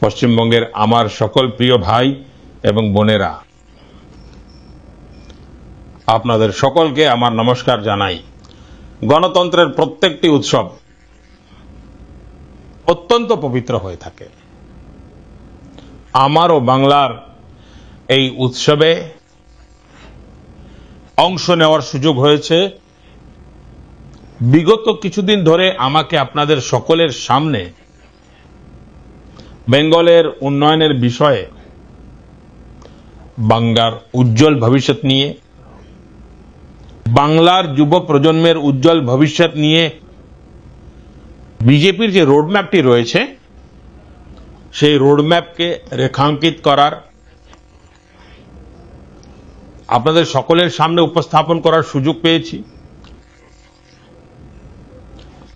পশ্চিমবঙ্গের আমার সকল প্রিয় ভাই এবং বোনেরা, আপনাদের সকলকে আমার নমস্কার জানাই। গণতন্ত্রের প্রত্যেকটি উৎসব অত্যন্ত পবিত্র হয়ে থাকে। আমারও বাংলার এই উৎসবে অংশ নেওয়ার সুযোগ হয়েছে। বিগত কিছুদিন ধরে আমাকে আপনাদের সকলের সামনে বেঙ্গলের উন্নয়নের বিষয়ে, বাংলার উজ্জ্বল ভবিষ্যৎ নিয়ে, বাংলার যুব প্রজন্মের উজ্জ্বল ভবিষ্যৎ নিয়ে বিজেপির যে রোডম্যাপটি রয়েছে সেই রোডম্যাপকে রেখাঙ্কিত করার, আপনাদের সকলের সামনে উপস্থাপন করার সুযোগ পেয়েছি।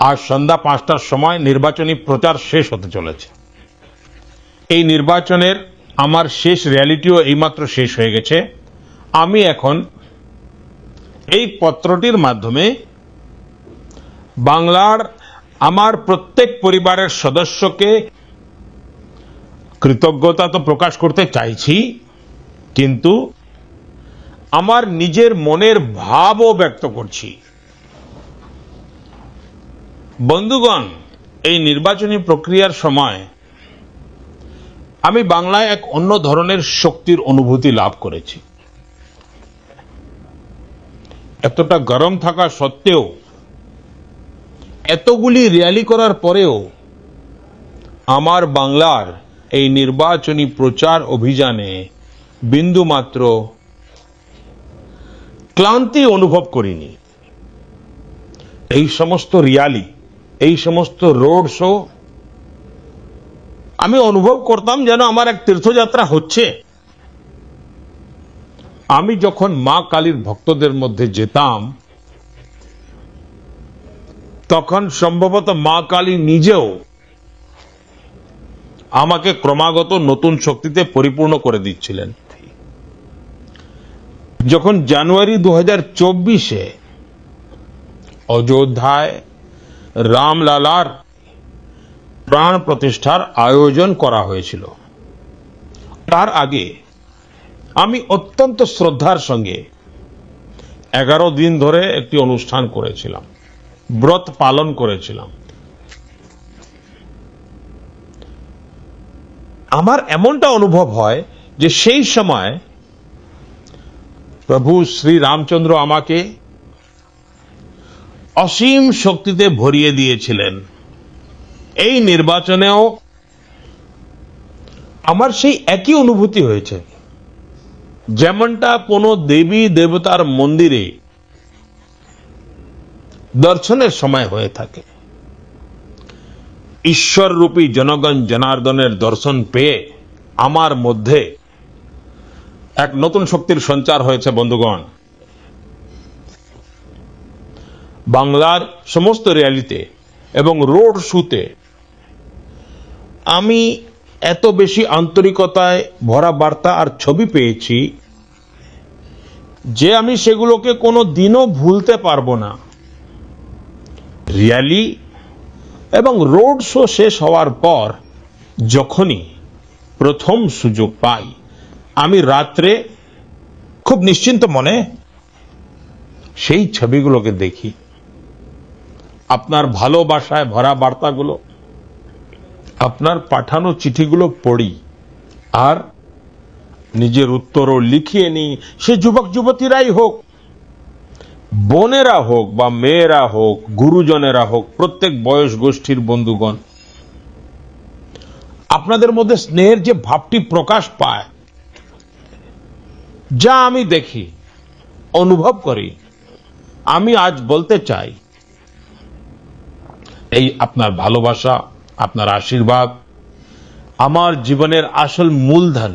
আজ সন্ধ্যা 5টার সময় নির্বাচনী প্রচার শেষ হতে চলেছে। এই নির্বাচনের আমার শেষ র্যালিটিও এইমাত্র শেষ হয়ে গেছে। আমি এখন এই পত্রটির মাধ্যমে বাংলার আমার প্রত্যেক পরিবারের সদস্যকে কৃতজ্ঞতা তো প্রকাশ করতে চাইছি, কিন্তু আমার নিজের মনের ভাবও ব্যক্ত করছি। বন্ধুগণ, এই নির্বাচনী প্রক্রিয়ার সময় আমি বাংলায় এক অন্য ধরনের শক্তির অনুভূতি লাভ করেছি। এতটা গরম থাকা সত্ত্বেও, এতগুলি র্যালি করার পরেও আমার বাংলার এই নির্বাচনী প্রচার অভিযানে বিন্দুমাত্র ক্লান্তি অনুভব করিনি। এই সমস্ত র্যালি, এই সমস্ত রোড শো আমি অনুভব করতাম যেন আমার এক তীর্থযাত্রা হচ্ছে। আমি যখন মা কালীর ভক্তদের মধ্যে যেতাম, তখন সম্ভবত মা কালী নিজেও আমাকে ক্রমাগত নতুন শক্তিতে পরিপূর্ণ করে দিচ্ছিলেন। যখন জানুয়ারি 2024-এ অযোধ্যায় রামলালার প্রাণ প্রতিষ্ঠার আয়োজন করা হয়েছিল, তার আগে আমি অত্যন্ত শ্রদ্ধার সঙ্গে 11 দিন ধরে একটি অনুষ্ঠান করেছিলাম, ব্রত পালন করেছিলাম। আমার এমনটা অনুভব হয় যে সেই সময় প্রভু শ্রী রামচন্দ্র আমাকে অসীম শক্তিতে ভরিয়ে দিয়েছিলেন। এই নির্বাচনেও আমার সেই একই অনুভূতি হয়েছে, যেমনটা কোনো দেবী দেবতার মন্দিরে দর্শনের সময় হয়ে থাকে। ঈশ্বররূপী জনগণ জনার্দনের দর্শন পেয়ে আমার মধ্যে এক নতুন শক্তির সঞ্চার হয়েছে। বন্ধুগণ, বাংলার সমস্ত র্যালিতে এবং রোড শোতে আমি এত বেশি আন্তরিকতায় ভরা বার্তা আর ছবি পেয়েছি যে আমি সেগুলোকে কোনো দিনও ভুলতে পারবো না। র্যালি এবং রোড শো শেষ হওয়ার পর যখনই প্রথম সুযোগ পাই, আমি রাত্রে খুব নিশ্চিন্ত মনে সেই ছবিগুলোকে দেখি, আপনার ভালোবাসায় ভরা বার্তাগুলো, আপনার পাঠানো চিঠিগুলো পড়ি আর নিজের উত্তরও লিখিয়ে নিই। সে যুবক যুবতীরাই হোক, বোনেরা হোক বা মেয়েরা হোক, গুরুজনেরা হোক, প্রত্যেক বয়স গোষ্ঠীর বন্ধুগণ, আপনাদের মধ্যে স্নেহের যে ভাবটি প্রকাশ পায়, যা আমি দেখি, অনুভব করি, আমি আজ বলতে চাই, এই আপনার ভালোবাসা, আপনার আশীর্বাদ আমার জীবনের আসল মূলধন।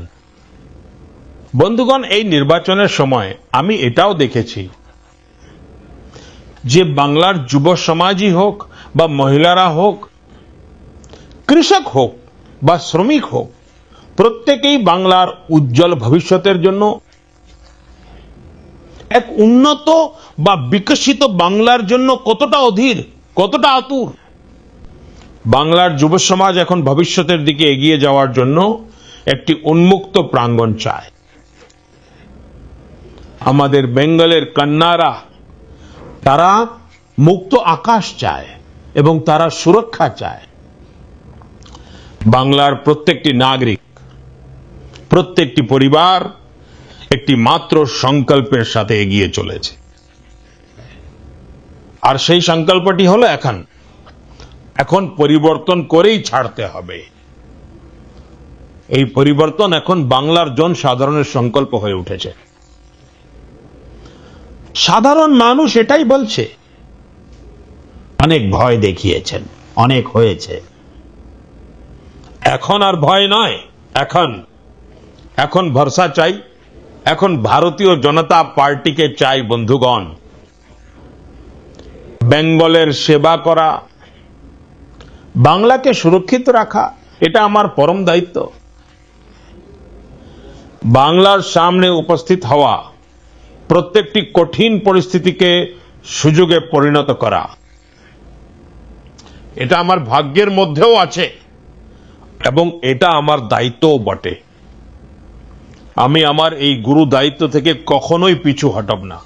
বন্ধুগণ, এই নির্বাচনের সময় আমি এটাও দেখেছি যে বাংলার যুব সমাজই হোক বা মহিলারা হোক, কৃষক হোক বা শ্রমিক হোক, প্রত্যেকেই বাংলার উজ্জ্বল ভবিষ্যতের জন্য, এক উন্নত বা বিকশিত বাংলার জন্য কতটা অধীর, কতটা আতুর, বাংলার যুব সমাজ এখন ভবিষ্যতের দিকে এগিয়ে যাওয়ার জন্য একটি উন্মুক্ত প্রাঙ্গণ চায়। আমাদের বেঙ্গলের কন্যারা তারা মুক্ত আকাশ চায় এবং তারা সুরক্ষা চায়। বাংলার প্রত্যেকটি নাগরিক, প্রত্যেকটি পরিবার একটি মাত্র সংকল্পের সাথে এগিয়ে চলেছে। আর সেই সংকল্পটি হলো এখন পরিবর্তন করেই ছাড়তে হবে। এই পরিবর্তন এখন বাংলার জনসাধারণের সংকল্প হয়ে উঠেছে। সাধারণ মানুষ এটাই বলছে। অনেক ভয় দেখিয়েছেন, অনেক হয়েছে। এখন আর ভয় নয়, এখন ভরসা চাই। এখন ভারতীয় জনতা পার্টিকে চাই বন্ধুগণ। বেঙ্গলের সেবা করা, বাংলাকে সুরক্ষিত রাখা, এটা আমার পরম দায়িত্ব। বাংলার সামনে উপস্থিত হওয়া, প্রত্যেকটি কঠিন পরিস্থিতিকে সুযোগে পরিণত করা, এটা আমার ভাগ্যের মধ্যেও আছে এবং এটা আমার দায়িত্বও বটে। আমি আমার এই গুরু দায়িত্ব থেকে কখনোই পিছু হটব না।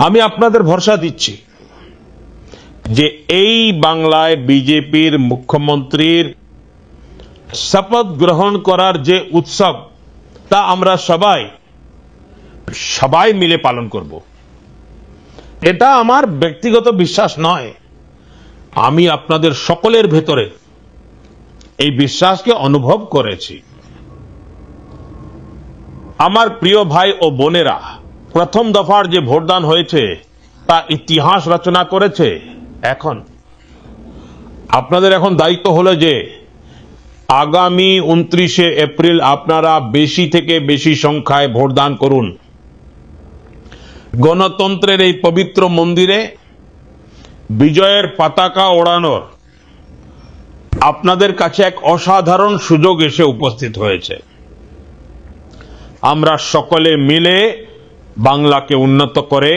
আমি আপনাদের ভরসা দিচ্ছি যে এই বাংলায় বিজেপির মুখ্যমন্ত্রীর শপথ গ্রহণ করার যে উৎসব, তা আমরা সবাই মিলে পালন করব। এটা আমার ব্যক্তিগত বিশ্বাস নয়, আমি আপনাদের সকলের ভেতরে এই বিশ্বাসকে অনুভব করেছি। আমার প্রিয় ভাই ও বোনেরা, প্রথম দফার যে ভোটদান হয়েছে তা ইতিহাস রচনা করেছে। এখন আপনাদের দায়িত্ব হলো যে আগামী 29শে এপ্রিল আপনারা বেশি থেকে বেশি সংখ্যায় ভোটদান করুন। গণতন্ত্রের এই পবিত্র মন্দিরে বিজয়ের পতাকা ওড়ানোর আপনাদের কাছে এক অসাধারণ সুযোগ এসে উপস্থিত হয়েছে। আমরা সকলে মিলে বাংলাকে উন্নত করে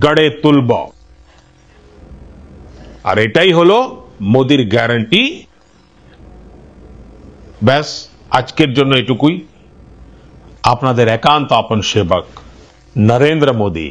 গড়ে তুলব। আর এটাই হলো মোদির গ্যারান্টি। ব্যাস, আজকের জন্য এটুকুই। আপনাদের একান্ত আপন সেবক নরেন্দ্র মোদি।